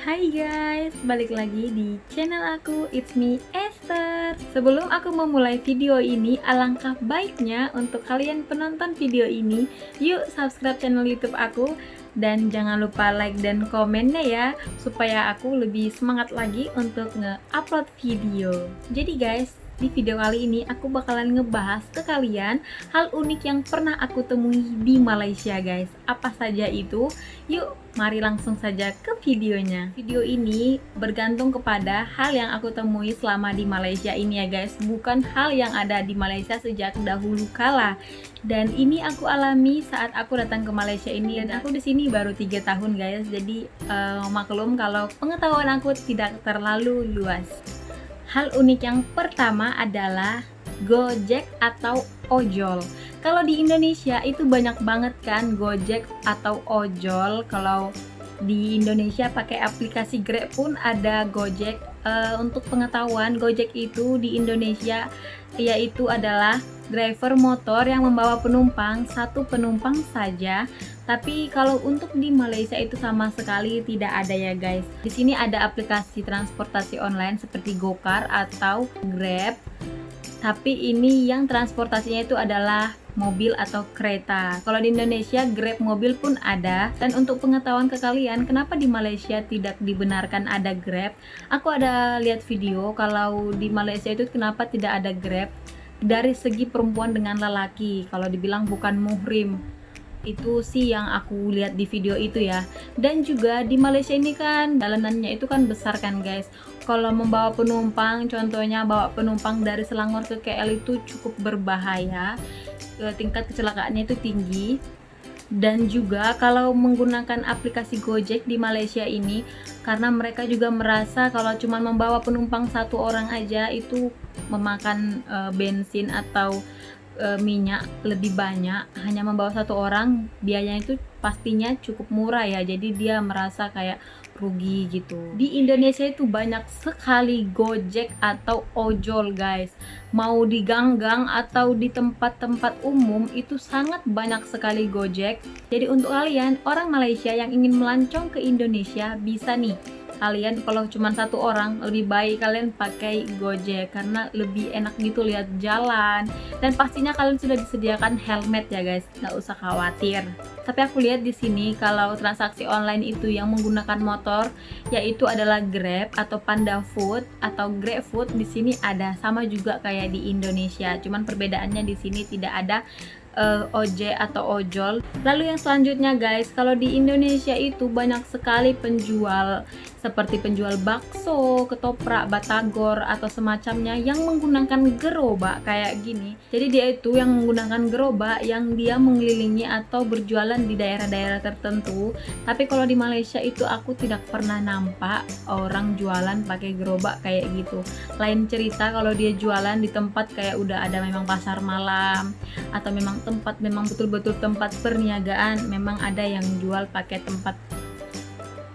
Hai guys, balik lagi di channel aku, it's me Esther. Sebelum aku memulai video ini, alangkah baiknya untuk kalian penonton video ini, yuk subscribe channel YouTube aku dan jangan lupa like dan komennya ya, supaya aku lebih semangat lagi untuk nge-upload video. Jadi guys, di video kali ini aku bakalan ngebahas ke kalian hal unik yang pernah aku temui di Malaysia guys. Apa saja itu? Yuk, mari langsung saja ke videonya. Video ini bergantung kepada hal yang aku temui selama di Malaysia ini ya guys, bukan hal yang ada di Malaysia sejak dahulu kala. Dan ini aku alami saat aku datang ke Malaysia ini, dan aku di sini baru 3 tahun guys. Jadi maklum kalau pengetahuan aku tidak terlalu luas. Hal unik yang pertama adalah Gojek atau ojol. Kalau di Indonesia itu banyak banget kan Gojek atau ojol. Kalau di Indonesia pakai aplikasi Grab pun ada Gojek. Untuk pengetahuan, Gojek itu di Indonesia yaitu adalah driver motor yang membawa penumpang, satu penumpang saja. Tapi kalau untuk di Malaysia itu sama sekali tidak ada ya guys. Di sini ada aplikasi transportasi online seperti Gokar atau Grab. Tapi ini yang transportasinya itu adalah mobil atau kereta. Kalau di Indonesia Grab mobil pun ada. Dan untuk pengetahuan ke kalian, kenapa di Malaysia tidak dibenarkan ada Grab? Aku ada lihat video kalau di Malaysia itu kenapa tidak ada Grab. Dari segi perempuan dengan lelaki, kalau dibilang bukan muhrim, itu sih yang aku lihat di video itu ya. Dan juga di Malaysia ini kan jalanannya itu kan besar kan guys. Kalau membawa penumpang, contohnya bawa penumpang dari Selangor ke KL itu cukup berbahaya, tingkat kecelakaannya itu tinggi. Dan juga kalau menggunakan aplikasi Gojek di Malaysia ini, karena mereka juga merasa kalau cuma membawa penumpang satu orang aja itu memakan bensin atau minyak lebih banyak, hanya membawa satu orang biayanya itu pastinya cukup murah ya, jadi dia merasa kayak rugi gitu. Di Indonesia itu banyak sekali Gojek atau ojol guys, mau di gang-gang atau di tempat-tempat umum itu sangat banyak sekali Gojek. Jadi untuk kalian orang Malaysia yang ingin melancong ke Indonesia, bisa nih kalian kalau cuma satu orang, lebih baik kalian pakai Gojek karena lebih enak gitu lihat jalan. Dan pastinya kalian sudah disediakan helmet ya guys, nggak usah khawatir. Tapi aku lihat di sini kalau transaksi online itu yang menggunakan motor yaitu adalah Grab atau Panda Food atau Grab Food. Di sini ada sama juga kayak di Indonesia, cuman perbedaannya di sini tidak ada ojek atau ojol. Lalu yang selanjutnya guys, kalau di Indonesia itu banyak sekali penjual seperti penjual bakso, ketoprak, batagor atau semacamnya yang menggunakan gerobak kayak gini. Jadi dia itu yang menggunakan gerobak yang dia mengelilingi atau berjualan di daerah-daerah tertentu. Tapi kalau di Malaysia itu aku tidak pernah nampak orang jualan pakai gerobak kayak gitu. Lain cerita kalau dia jualan di tempat kayak udah ada memang pasar malam atau memang tempat memang betul-betul tempat perniagaan, memang ada yang jual pakai tempat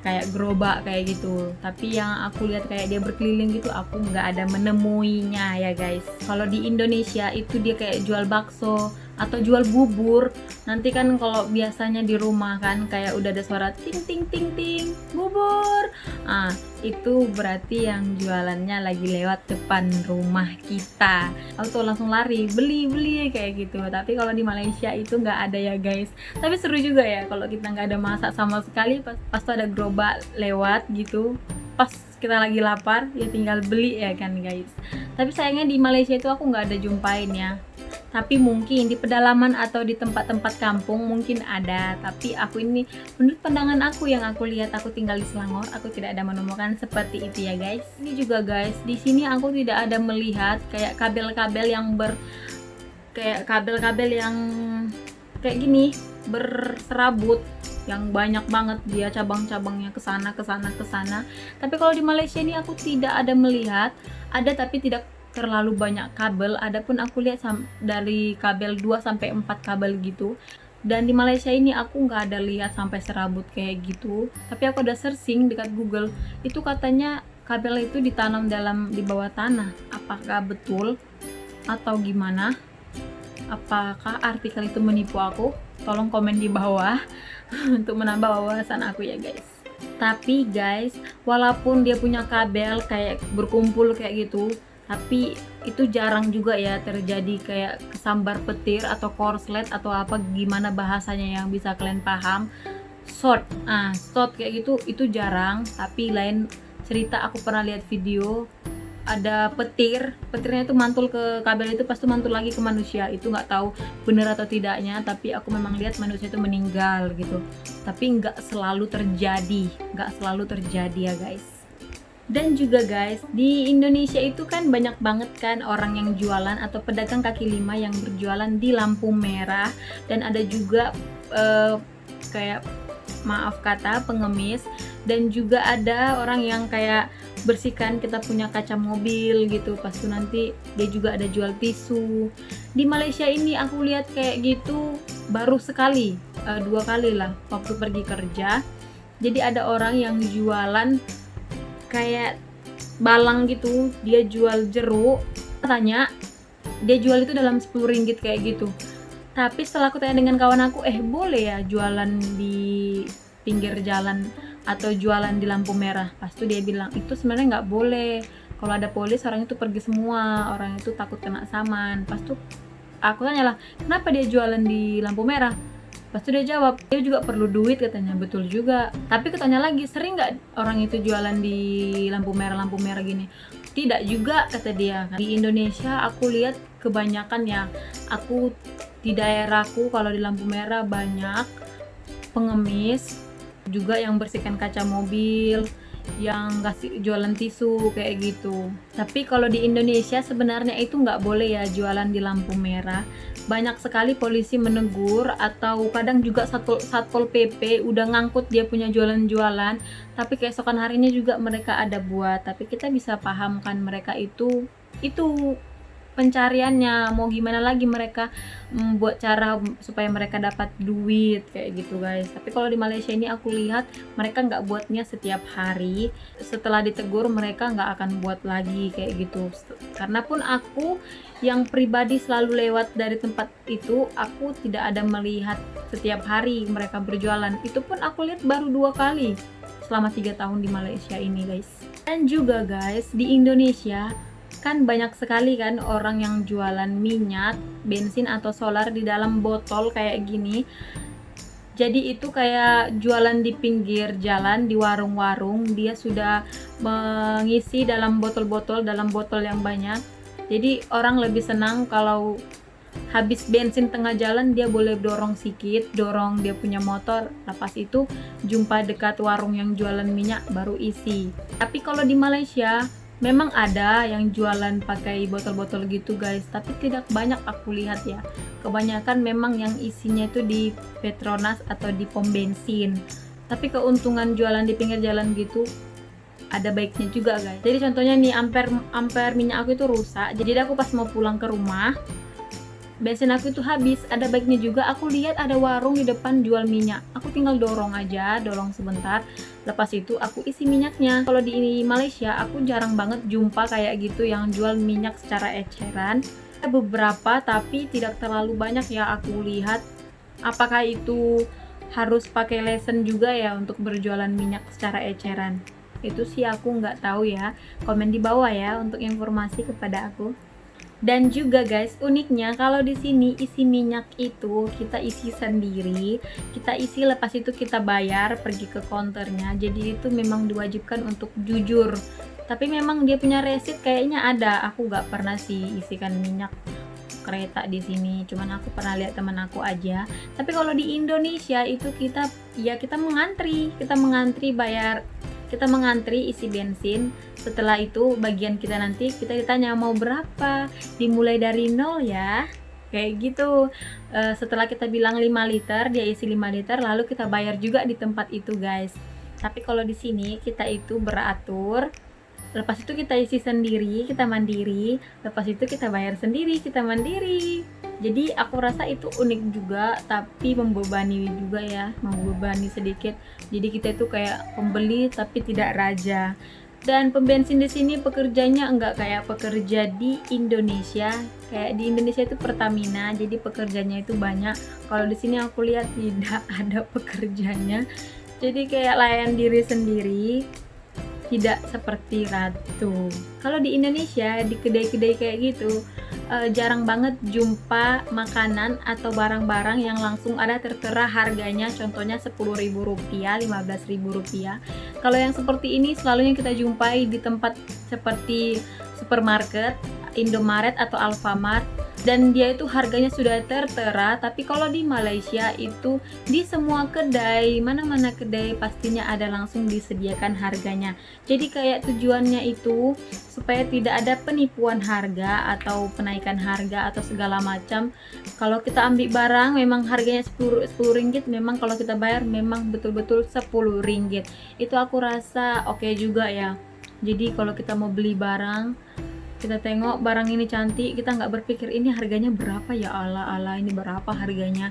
kayak gerobak kayak gitu. Tapi yang aku lihat kayak dia berkeliling gitu, aku nggak ada menemuinya ya guys. Kalau di Indonesia itu dia kayak jual bakso atau jual bubur. Nanti kan kalau biasanya di rumah kan kayak udah ada suara ting ting ting ting bubur, itu berarti yang jualannya lagi lewat depan rumah kita. Aku tuh langsung lari beli kayak gitu. Tapi kalau di Malaysia itu nggak ada ya guys. Tapi seru juga ya kalau kita nggak ada masak sama sekali, pas tuh ada gerobak lewat gitu, pas kita lagi lapar ya tinggal beli ya kan guys. Tapi sayangnya di Malaysia itu aku nggak ada jumpain ya. Tapi mungkin di pedalaman atau di tempat-tempat kampung mungkin ada. Tapi aku ini, menurut pandangan aku yang aku lihat, aku tinggal di Selangor, aku tidak ada menemukan seperti itu ya guys. Ini juga guys, di sini aku tidak ada melihat kayak kabel-kabel yang kayak gini berserabut yang banyak banget dia cabang-cabangnya ke sana ke sana ke sana. Tapi kalau di Malaysia ini aku tidak ada melihat, ada tapi tidak terlalu banyak kabel. Adapun aku lihat dari kabel 2 sampai 4 kabel gitu. Dan di Malaysia ini aku nggak ada lihat sampai serabut kayak gitu. Tapi aku ada searching dekat Google, itu katanya kabel itu ditanam di bawah tanah. Apakah betul atau gimana? Apakah artikel itu menipu aku? Tolong komen di bawah untuk menambah wawasan aku ya guys. Tapi guys, walaupun dia punya kabel kayak berkumpul kayak gitu, tapi itu jarang juga ya terjadi kayak kesambar petir atau korslet atau apa gimana bahasanya yang bisa kalian paham. Short kayak gitu itu jarang. Tapi lain cerita, aku pernah lihat video ada petirnya itu mantul ke kabel itu, pas itu mantul lagi ke manusia. Itu nggak tahu bener atau tidaknya, tapi aku memang lihat manusia itu meninggal gitu. Tapi nggak selalu terjadi ya guys. Dan juga guys, di Indonesia itu kan banyak banget kan orang yang jualan atau pedagang kaki lima yang berjualan di lampu merah. Dan ada juga kayak maaf kata pengemis. Dan juga ada orang yang kayak bersihkan kita punya kaca mobil gitu, pas itu nanti dia juga ada jual tisu. Di Malaysia ini aku lihat kayak gitu baru sekali, 2 kali lah waktu pergi kerja. Jadi ada orang yang jualan kayak balang gitu, dia jual jeruk, katanya dia jual itu dalam 10 ringgit kayak gitu. Tapi setelah aku tanya dengan kawan aku, boleh ya jualan di pinggir jalan atau jualan di lampu merah? Pas itu dia bilang itu sebenarnya nggak boleh, kalau ada polis orang itu pergi semua, orang itu takut kena saman. Pas itu aku tanya lah, kenapa dia jualan di lampu merah? Pas itu dia jawab, dia juga perlu duit katanya. Betul juga, tapi aku tanya lagi, sering nggak orang itu jualan di lampu merah gini? Tidak juga kata dia. Di Indonesia aku lihat kebanyakan ya, aku di daerahku kalau di lampu merah banyak pengemis juga yang bersihkan kaca mobil, yang kasih jualan tisu kayak gitu. Tapi kalau di Indonesia sebenarnya itu nggak boleh ya jualan di lampu merah. Banyak sekali polisi menegur, atau kadang juga satpol PP udah ngangkut dia punya jualan-jualan, tapi keesokan harinya juga mereka ada buat. Tapi kita bisa paham kan, mereka itu pencariannya, mau gimana lagi mereka buat cara supaya mereka dapat duit kayak gitu guys. Tapi kalau di Malaysia ini aku lihat mereka nggak buatnya setiap hari, setelah ditegur mereka nggak akan buat lagi kayak gitu. Karena pun aku yang pribadi selalu lewat dari tempat itu, aku tidak ada melihat setiap hari mereka berjualan. Itu pun aku lihat baru 2 kali selama 3 tahun di Malaysia ini guys. Dan juga guys, di Indonesia kan banyak sekali kan orang yang jualan minyak, bensin atau solar di dalam botol kayak gini. Jadi itu kayak jualan di pinggir jalan, di warung-warung. Dia sudah mengisi dalam botol-botol, dalam botol yang banyak. Jadi orang lebih senang kalau habis bensin tengah jalan, dia boleh dorong sedikit, dorong dia punya motor, lepas itu jumpa dekat warung yang jualan minyak baru isi. Tapi kalau di Malaysia memang ada yang jualan pakai botol-botol gitu guys, tapi tidak banyak aku lihat ya. Kebanyakan memang yang isinya itu di Petronas atau di pom bensin. Tapi keuntungan jualan di pinggir jalan gitu ada baiknya juga guys. Jadi contohnya nih, ampere minyak aku itu rusak. Jadi aku pas mau pulang ke rumah, bensin aku itu habis. Ada baiknya juga aku lihat ada warung di depan jual minyak, aku tinggal dorong sebentar, lepas itu aku isi minyaknya. Kalau di Malaysia aku jarang banget jumpa kayak gitu yang jual minyak secara eceran. Ada beberapa tapi tidak terlalu banyak ya aku lihat. Apakah itu harus pakai lesen juga ya untuk berjualan minyak secara eceran? Itu sih aku nggak tahu ya, komen di bawah ya untuk informasi kepada aku. Dan juga guys, uniknya kalau di sini isi minyak itu kita isi sendiri, kita isi lepas itu kita bayar pergi ke counternya. Jadi itu memang diwajibkan untuk jujur. Tapi memang dia punya resit kayaknya ada. Aku nggak pernah sih isikan minyak kereta di sini, cuman aku pernah lihat teman aku aja. Tapi kalau di Indonesia itu kita mengantri bayar, kita mengantri isi bensin. Setelah itu bagian kita nanti kita ditanya mau berapa, dimulai dari 0 ya, kayak gitu. Setelah kita bilang 5 liter, dia isi 5 liter, lalu kita bayar juga di tempat itu guys. Tapi kalau di sini kita itu beratur, lepas itu kita isi sendiri, kita mandiri, lepas itu kita bayar sendiri, kita mandiri. Jadi aku rasa itu unik juga, tapi membebani juga ya, membebani sedikit. Jadi kita itu kayak pembeli tapi tidak raja. Dan pembensin di sini pekerjanya enggak kayak pekerja di Indonesia. Kayak di Indonesia itu Pertamina, jadi pekerjanya itu banyak. Kalau di sini aku lihat tidak ada pekerjanya. Jadi kayak layan diri sendiri, tidak seperti ratu. Kalau di Indonesia, di kedai-kedai kayak gitu, jarang banget jumpa makanan atau barang-barang yang langsung ada tertera harganya, contohnya Rp10.000, Rp15.000. Kalau yang seperti ini selalu yang kita jumpai di tempat seperti supermarket, Indomaret atau Alfamart, dan dia itu harganya sudah tertera. Tapi kalau di Malaysia itu di semua kedai, mana-mana kedai pastinya ada langsung disediakan harganya. Jadi kayak tujuannya itu supaya tidak ada penipuan harga atau penaikan harga atau segala macam. Kalau kita ambil barang memang harganya 10 ringgit, memang kalau kita bayar memang betul-betul 10 ringgit. Itu aku rasa oke juga ya. Jadi kalau kita mau beli barang, kita tengok barang ini cantik, kita nggak berpikir ini harganya berapa, ya Allah ini berapa harganya.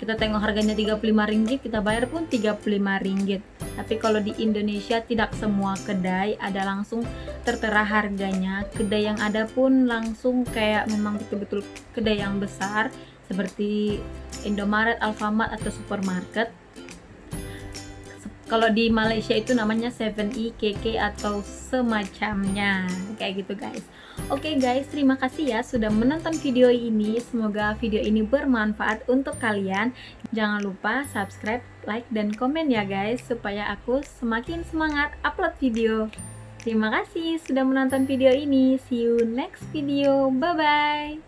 Kita tengok harganya 35 ringgit, kita bayar pun 35 ringgit. Tapi kalau di Indonesia tidak semua kedai ada langsung tertera harganya. Kedai yang ada pun langsung kayak memang betul-betul kedai yang besar seperti Indomaret, Alfamart atau supermarket. Kalau di Malaysia itu namanya 7E, KK atau semacamnya. Kayak gitu guys. Oke guys, terima kasih ya sudah menonton video ini. Semoga video ini bermanfaat untuk kalian. Jangan lupa subscribe, like, dan komen ya guys, supaya aku semakin semangat upload video. Terima kasih sudah menonton video ini. See you next video. Bye-bye.